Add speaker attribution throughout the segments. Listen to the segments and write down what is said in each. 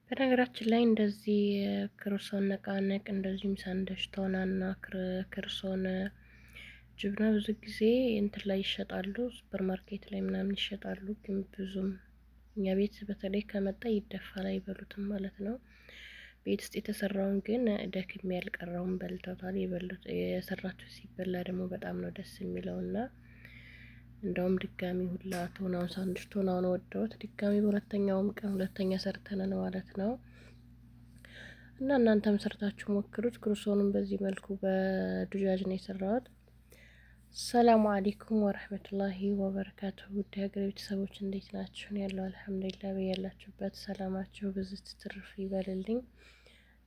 Speaker 1: በነገራችን ላይ እንደዚህ ክሮሶን ነቃነቅ እንደዚሁም ሳንደሽ ቶናና ክርሶን ጅብና ብዙ ጊዜ እንትን ላይ ይሸጣሉ፣ ሱፐር ማርኬት ላይ ምናምን ይሸጣሉ። ግን ብዙም እኛ ቤት በተለይ ከመጣ ይደፋል፣ አይበሉትም ማለት ነው። ቤት ውስጥ የተሰራውን ግን ደክሜ ያልቀረውን በልተውታል። የሰራችሁ ሲበላ ደግሞ በጣም ነው ደስ የሚለውና እንደውም ድጋሚ ሁላ ቶናውን ሳንድዊች ቶናውን ወደውት ድጋሚ በሁለተኛውም ቀን ሁለተኛ ሰርተን ነው ማለት ነው። እና እናንተም ሰርታችሁ ሞክሩት። ክሩሶኑን በዚህ መልኩ በዱጃጅ ነው የሰራሁት። ሰላሙ አለይኩም ወረህመቱላሂ ወበረካቱ። ውድ ሀገር ቤተሰቦች እንዴት ናችሁ? ያለው አልሐምዱሊላህ። በያላችሁበት ሰላማችሁ ብዙ ትርፍ ይበልልኝ።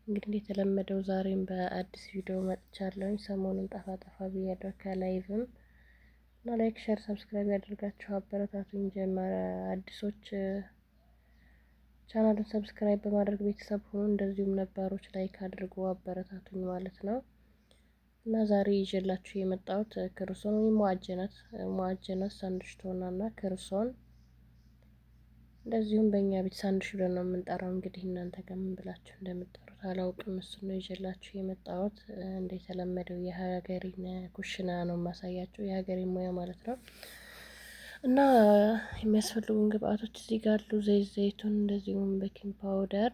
Speaker 1: እንግዲህ እንደተለመደው ዛሬም በአዲስ ቪዲዮ መጥቻለሁ። ሰሞኑን ጠፋ ጠፋ ብያለሁ ከላይቭም እና ላይክ ሸር ሰብስክራይብ ያደርጋችሁ አበረታቱኝ። ጀመረ አዲሶች ቻናሉን ሰብስክራይብ በማድረግ ቤተሰብ ሆኑ። እንደዚሁም ነባሮች ላይክ አድርጎ አበረታቱኝ ማለት ነው። እና ዛሬ ይዤላችሁ የመጣሁት ክርሶን ወይም ሙአጀናት ሳንድዊች ቶናና ክርሶን እንደዚሁም በእኛ ቤት ሳንድዊች ብለን ነው የምንጠራው። እንግዲህ እናንተ ከምን ብላችሁ እንደምትጠሩት አላውቅም። እሱን ነው ይዤላችሁ የመጣሁት። እንደተለመደው የሀገሬን ኩሽና ነው የማሳያችሁ፣ የሀገሬን ሙያ ማለት ነው። እና የሚያስፈልጉን ግብአቶች እዚህ ጋር አሉ። ዘይቱን፣ እንደዚሁም ቤኪንግ ፓውደር፣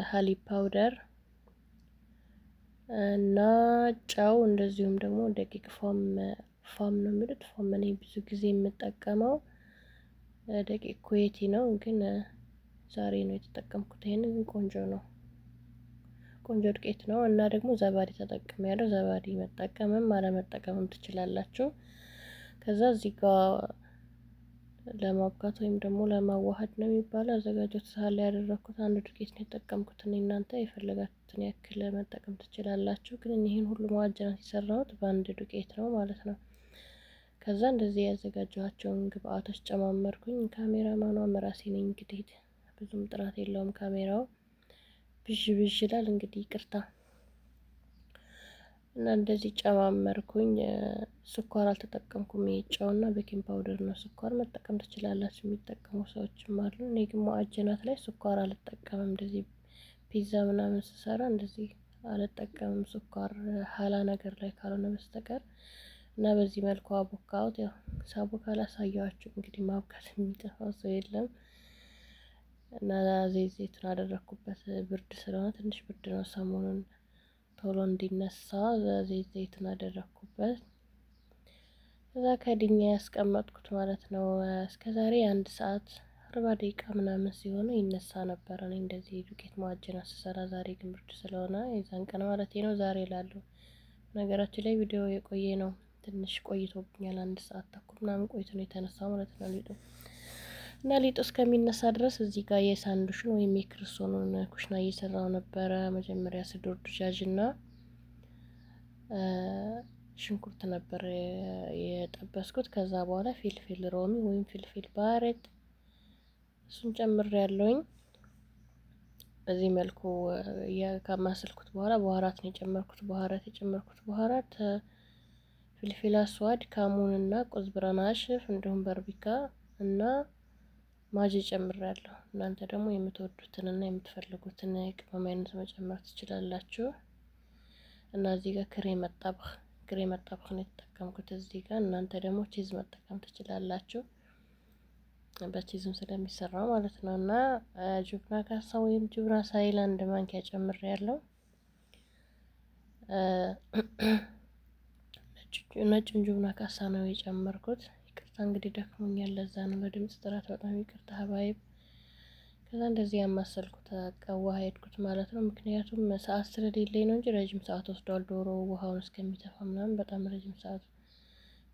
Speaker 1: ሀሊብ ፓውደር እና ጨው፣ እንደዚሁም ደግሞ ደቂቅ ፎም ነው የሚሉት። ፎም እኔ ብዙ ጊዜ የምጠቀመው ደቂቅ ኩዌቲ ነው፣ ግን ዛሬ ነው የተጠቀምኩት። ይሄንን ግን ቆንጆ ነው፣ ቆንጆ ዱቄት ነው። እና ደግሞ ዘባዲ ተጠቅሜያለሁ። ዘባዲ መጠቀምም አለመጠቀምም ትችላላችሁ። ከዛ እዚህ ጋር ለማብካት ወይም ደግሞ ለማዋሃድ ነው የሚባለው አዘጋጀሁት ሳህን ላይ ያደረኩት አንድ ዱቄት ነው የተጠቀምኩት። እናንተ የፈለጋችሁትን ያክል መጠቀም ትችላላችሁ። ግን ይህን ሁሉ ማዕጀናት የሰራሁት በአንድ ዱቄት ነው ማለት ነው። ከዛ እንደዚህ ያዘጋጀኋቸውን ግብአቶች ጨማመርኩኝ። ካሜራማኗ ራሴ ነኝ። እንግዲህ ብዙም ጥራት የለውም ካሜራው፣ ብዥ ብዥ ይላል። እንግዲህ ይቅርታ። እና እንደዚህ ጨማመርኩኝ። ስኳር አልተጠቀምኩም። ጨውና ቤኪንግ ፓውደር ነው። ስኳር መጠቀም ትችላላችሁ፣ የሚጠቀሙ ሰዎችም አሉ። እኔ ግን ሙአጀናት ላይ ስኳር አልጠቀምም። እንደዚህ ፒዛ ምናምን ስሰራ እንደዚህ አልጠቀምም ስኳር፣ ሀላ ነገር ላይ ካልሆነ በስተቀር። እና በዚህ መልኩ አቦካሁት። ያው ሳቦካ ላሳየኋችሁ። እንግዲህ ማብካት የሚጠፋው ሰው የለም። እና ዘይቱን አደረኩበት። ብርድ ስለሆነ ትንሽ ብርድ ነው ሰሞኑን ቶሎ እንዲነሳ ዘይቱን አደረኩበት። ከዛ ከድኛ ያስቀመጥኩት ማለት ነው። እስከዛሬ 1 ሰዓት 40 ደቂቃ ምናምን ሲሆነ ይነሳ ነበር። እኔ እንደዚህ ዱቄት ሙአጀናት ስሰራ። ዛሬ ግን ብርድ ስለሆነ የዛን ቀን ማለት ነው ዛሬ እላለሁ። ነገራችን ላይ ቪዲዮ የቆየ ነው፣ ትንሽ ቆይቶብኛል። 1 ሰዓት ተኩል ምናምን ቆይቶ ነው የተነሳው ማለት ነው ሊጡ። እና ሊጡ እስከሚነሳ ድረስ እዚህ ጋር የሳንዱሽን ወይም የክርሶኑን ኩሽና እየሰራው ነበረ። መጀመሪያ ስዶር ዱጃጅ እና ሽንኩርት ነበር የጠበስኩት። ከዛ በኋላ ፊልፊል ሮሚ ወይም ፊልፊል ባሬት እሱን ጨምሬ ያለውኝ። በዚህ መልኩ ከማስልኩት በኋላ በኋራት ነው የጨመርኩት። በኋራት ፊልፊል አስዋድ፣ ካሙን እና ቁዝብራን አሽፍ እንዲሁም በርቢካ እና ማጂ ጨምሬያለሁ። እናንተ ደግሞ የምትወዱትን እና የምትፈልጉትን ቅመም አይነት መጨመር ትችላላችሁ። እና እዚህ ጋር ክሬም መጣብህ ነው የተጠቀምኩት እዚህ ጋር። እናንተ ደግሞ ቺዝ መጠቀም ትችላላችሁ፣ በቺዝም ስለሚሰራ ማለት ነው። እና ጁብና ካሳ ወይም ጁብና ሳይል 1 ማንኪያ ጨምሬያለሁ። ነጭን ጁብና ካሳ ነው የጨመርኩት። ይቅርታ እንግዲህ ደክሞኛል፣ ለዛ ነው በድምጽ ጥራት በጣም ይቅርታ ሀባይብ። ከዛ እንደዚህ ያማሰልኩት አዋሃድኩት ማለት ነው። ምክንያቱም ሰዓት ስለሌለኝ ነው እንጂ ረጅም ሰዓት ወስዷል። ዶሮ ውሃውን እስከሚተፋ ምናምን በጣም ረጅም ሰዓት፣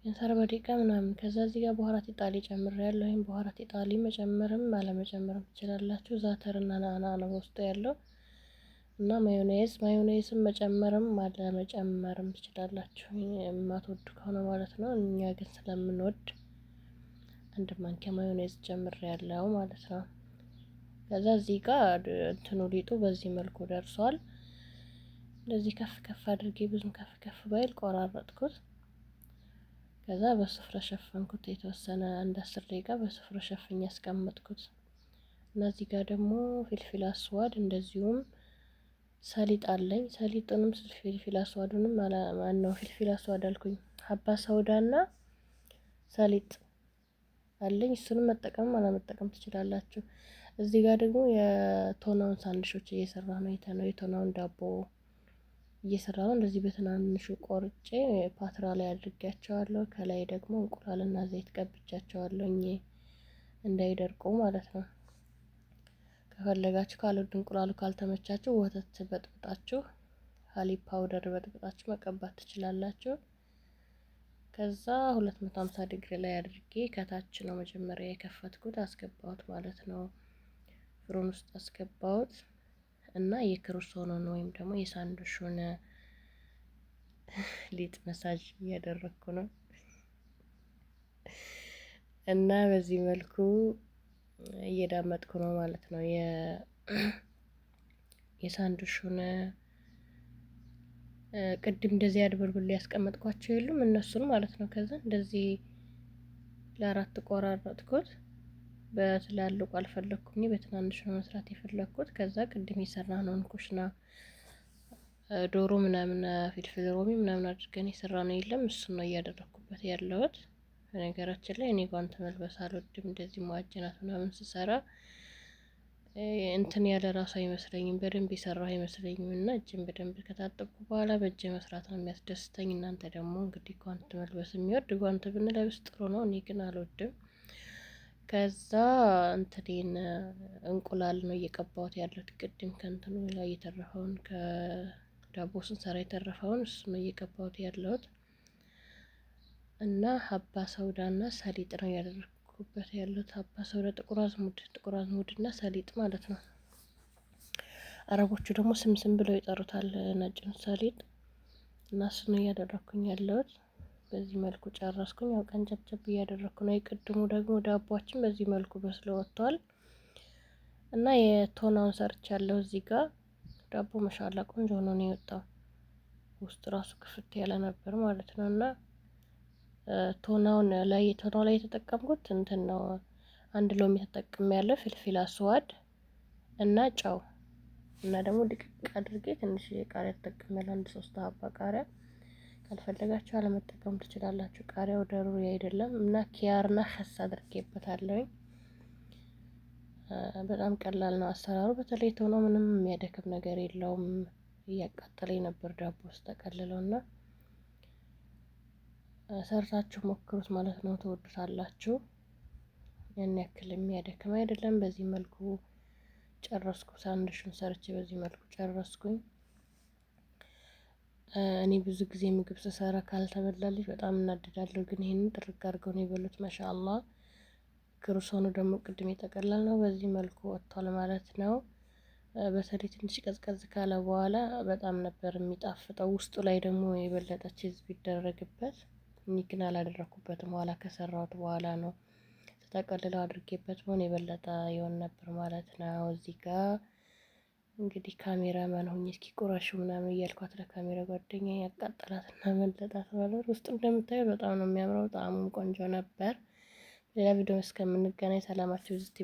Speaker 1: ቢያንስ 40 ደቂቃ ምናምን። ከዛ እዚህ ጋር በኋራት ኢጣሊ ጨምሬያለሁ። ይሄን በኋራት ኢጣሊ መጨመርም አለመጨመርም ትችላላችሁ። ዛተርና ናና ነው ውስጡ ያለው። እና ማዮኔዝም መጨመርም አለመጨመርም ትችላላችሁ፣ የማትወዱ ከሆነ ማለት ነው። እኛ ግን ስለምንወድ 1 ማንኪያ ማዮኔዝ ጨምሬያለሁ ማለት ነው። ከዛ እዚህ ጋር እንትኑ ሊጡ በዚህ መልኩ ደርሷል። እንደዚህ ከፍ ከፍ አድርጌ ብዙም ከፍ ባይል ቆራረጥኩት። ከዛ በስፍራ ሸፈንኩት። የተወሰነ 1 10 ደቂቃ በስፍራ ሸፍኝ ያስቀመጥኩት። እና እዚህ ጋር ደግሞ ፊልፊል አስዋድ እንደዚሁም ሰሊጥ አለኝ። ሰሊጥንም ፊልፊል አስዋዱንም ማነው ፊልፊል አስዋድ አልኩኝ፣ ሀባ ሰውዳና ሰሊጥ አለኝ። እሱንም መጠቀም አለመጠቀም ትችላላችሁ። እዚህ ጋር ደግሞ የቶናውን ሳንድሾች እየሰራ ነው። የቶናውን ዳቦ እየሰራ ነው። እንደዚህ በትናንሹ ቆርጬ ፓትራ ላይ አድርጌያቸዋለሁ። ከላይ ደግሞ እንቁላልና ዘይት ቀብቻቸዋለሁ እንዳይደርቁ ማለት ነው። ከፈለጋችሁ ካልወድ እንቁላሉ ካልተመቻችሁ ወተት በጥብጣችሁ ሀሊብ ፓውደር በጥብጣችሁ መቀባት ትችላላችሁ። ከዛ 250 ዲግሪ ላይ አድርጌ ከታች ነው መጀመሪያ የከፈትኩት አስገባሁት ማለት ነው። ፍሩን ውስጥ አስገባሁት እና የክሩሶኑን ወይም ደግሞ የሳንዱሹን ሊጥ መሳጅ እያደረኩ ነው እና በዚህ መልኩ እየዳመጥኩ ነው ማለት ነው። የሳንዱሹን ቅድም እንደዚህ አድበልብል ያስቀመጥኳቸው የሉም እነሱን ማለት ነው። ከዛ እንደዚህ ለአራት ቆራረጥኩት። በትላልቁ አልፈለኩም፣ በትናንሽ ነው መስራት የፈለኩት። ከዛ ቅድም የሰራነውን ኩሽና ዶሮ ምናምን ፍልፍል ሮሚ ምናምን አድርገን የሰራነው የለም እሱን ነው እያደረኩበት ያለሁት። በነገራችን ላይ እኔ ጓንት መልበስ አልወድም። እንደዚህ ማዕጀናት ምናምን ስሰራ እንትን ያለ ራሱ አይመስለኝም፣ በደንብ የሰራው አይመስለኝም። እና እጅን በደንብ ከታጠብኩ በኋላ በእጅ መስራት ነው የሚያስደስተኝ። እናንተ ደግሞ እንግዲህ ጓንት መልበስ የሚወድ ጓንት ብንለብስ ጥሩ ነው። እኔ ግን አልወድም። ከዛ እንትኔን እንቁላል ነው እየቀባሁት ያለሁት። ቅድም ከእንትኑ ላይ የተረፈውን ከዳቦ ስንሰራ የተረፈውን እሱ ነው እየቀባሁት ያለሁት እና ሀባ ሰውዳና ሰሊጥ ነው ያደረኩበት ያለሁት። ሀባ ሰውዳ ጥቁር አዝሙድ እና ሰሊጥ ማለት ነው። አረቦቹ ደግሞ ስምስም ብለው ይጠሩታል ነጭን ሰሊጥ እና እሱ ነው እያደረኩኝ ያለሁት። በዚህ መልኩ ጨረስኩኝ። ያው ቀንጨብጨብ እያደረኩ ነው። የቅድሙ ደግሞ ዳቦችን በዚህ መልኩ በስሎ ወጥቷል እና የቶናውን ሰርቻለሁ። እዚህ ጋር ዳቦ መሻላ ቆንጆ ሆኖ ነው የወጣው። ውስጥ ራሱ ክፍት ያለ ነበር ማለት ነው። እና ቶናው ላይ የተጠቀምኩት እንትን ነው፣ አንድ ሎሚ ተጠቅሜ ያለው ፍልፍል አስዋድ እና ጨው እና ደግሞ ድቅቅ አድርጌ ትንሽ ቃሪያ ተጠቅሜ ያለው 1-3 ሀባ ቃሪያ። ካልፈለጋችሁ አለመጠቀም ትችላላችሁ። ቃሪያው ደሩሪ አይደለም። እና ኪያርና ከስ አድርጌበታለሁኝ። በጣም ቀላል ነው አሰራሩ። በተለይ ቶሎ ምንም የሚያደክም ነገር የለውም። እያቃጠለኝ ነበር ዳቦ ውስጥ ተቀልለውና ሰርታችሁ ሞክሩት ማለት ነው፣ ትወዱታላችሁ። ያን ያክል የሚያደክም አይደለም። በዚህ መልኩ ጨረስኩ። ሳንድሹን ሰርቼ በዚህ መልኩ ጨረስኩኝ። እኔ ብዙ ጊዜ ምግብ ስሰራ ካልተበላልኝ በጣም እናድዳለሁ። ግን ይሄንን ጥርግ አድርገው ነው የበሉት። ማሻአላ። ክሩሶኑ ደግሞ ቅድም የጠቀለል ነው በዚህ መልኩ ወጥቷል ማለት ነው። በተለይ ትንሽ ቀዝቀዝ ካለ በኋላ በጣም ነበር የሚጣፍጠው። ውስጡ ላይ ደግሞ የበለጠ ቺዝ ቢደረግበት፣ እኔ ግን አላደረኩበትም። በኋላ ከሰራሁት በኋላ ነው ተጠቀልለው አድርጌበት ሆነ የበለጠ ይሆን ነበር ማለት ነው። እዚህ ጋር እንግዲህ ካሜራ ማን ሆኜ እስኪ ቁራሹ ምናምን እያልኳት ለካሜራ ጓደኛዬ ያቃጠላትና መለጣት ማለት ውስጥ እንደምታዩት በጣም ነው የሚያምረው። ጣዕሙም ቆንጆ ነበር። ሌላ ቪዲዮ እስከምንገናኝ ሰላማችሁ ይብዛልኝ።